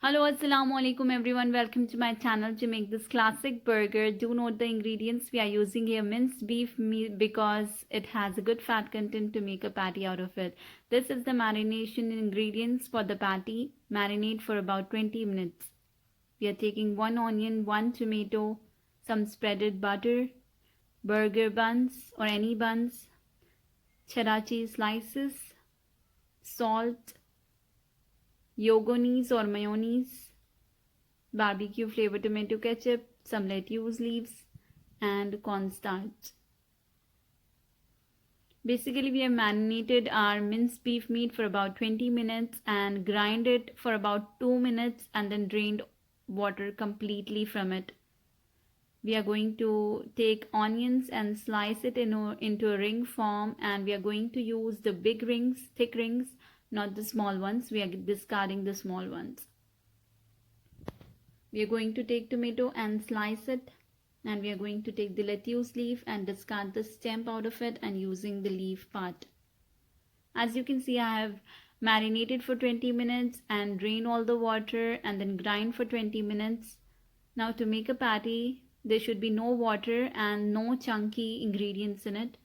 Hello, assalamu alaikum everyone. Welcome to my channel. To make this classic burger, do note the ingredients. We are using here minced beef meat because it has a good fat content to make a patty out of it. This is the marination ingredients for the patty. Marinate for about 20 minutes. We are taking 1 onion, 1 tomato, some spreaded butter, burger buns or any buns, cheddar cheese slices, salt, yogonis or mayonnaise, barbecue flavor tomato ketchup, some lettuce leaves, and cornstarch. Basically, we have marinated our minced beef meat for about 20 minutes and grind it for about 2 minutes and then drained water completely from it. We are going to take onions and slice it into a ring form, and we are going to use the big rings, thick rings, not the small ones. We are discarding the small ones. We are going to take tomato and slice it, and we are going to take the lettuce leaf and discard the stem out of it and using the leaf part. As you can see, I have marinated for 20 minutes and drain all the water and then grind for 20 minutes. Now to make a patty, there should be no water and no chunky ingredients in it.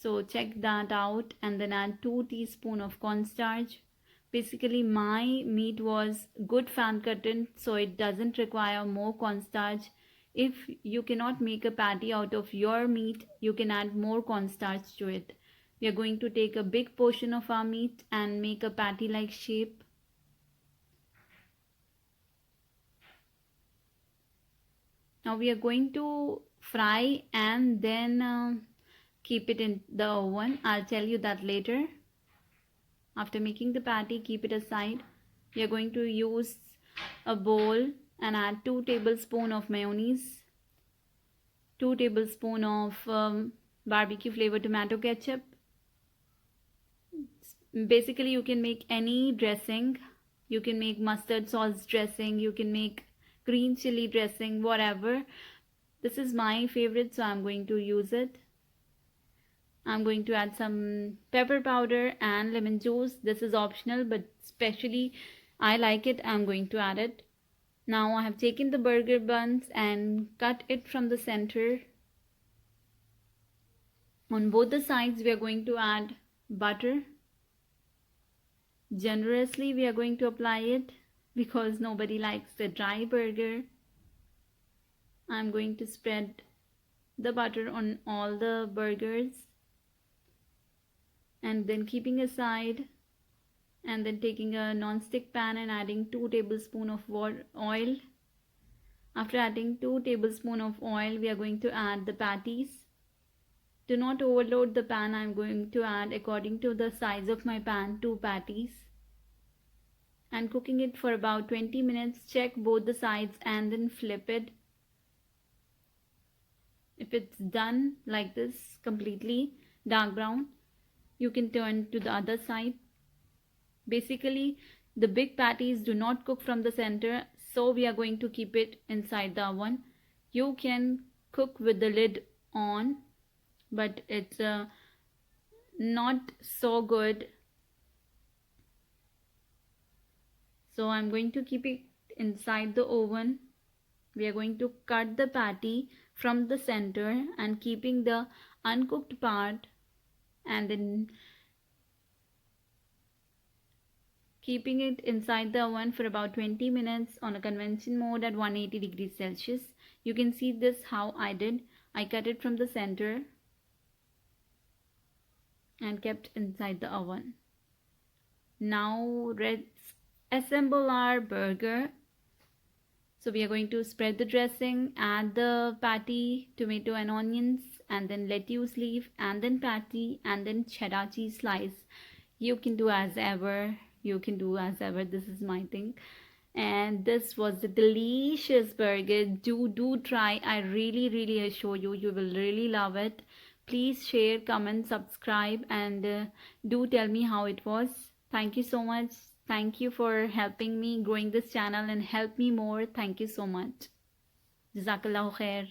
So check that out and then add 2 teaspoons of cornstarch. Basically, my meat was good fat content, so it doesn't require more cornstarch. If you cannot make a patty out of your meat, you can add more cornstarch to it. We are going to take a big portion of our meat and make a patty-like shape. Now we are going to fry and then keep it in the oven. I'll tell you that later. After making the patty, keep it aside. We are going to use a bowl and add 2 tablespoons of mayonnaise, 2 tablespoons of barbecue flavor tomato ketchup. Basically, you can make any dressing. You can make mustard sauce dressing. You can make green chili dressing, whatever. This is my favorite, so I'm going to use it. I'm going to add some pepper powder and lemon juice. This is optional, but especially I like it. I'm going to add it. Now I have taken the burger buns and cut it from the center. On both the sides, we are going to add butter. Generously, we are going to apply it because nobody likes the dry burger. I'm going to spread the butter on all the burgers and then keeping aside, and then taking a non-stick pan and adding 2 tablespoons of oil. After adding 2 tablespoons of oil, we are going to add the patties. Do not overload the pan. I'm going to add, according to the size of my pan, 2 patties. And cooking it for about 20 minutes. Check both the sides and then flip it. If it's done like this, completely dark brown, you can turn to the other side. Basically, the big patties do not cook from the center, so we are going to keep it inside the oven. You can cook with the lid on, but it's not so good. So I'm going to keep it inside the oven. We are going to cut the patty from the center and keeping the uncooked part, and then keeping it inside the oven for about 20 minutes on a convection mode at 180 degrees Celsius. You can see this how I did. I cut it from the center and kept inside the oven. Now let's assemble our burger. So we are going to spread the dressing, add the patty, tomato and onions, and then lettuce leaf, and then patty, and then cheddar cheese slice. You can do as ever. This is my thing. And this was a delicious burger. Do try. I really assure you, you will really love it. Please share, comment, subscribe, and do tell me how it was. Thank you so much. Thank you for helping me growing this channel and help me more. Thank you so much. Jazakallahu khair.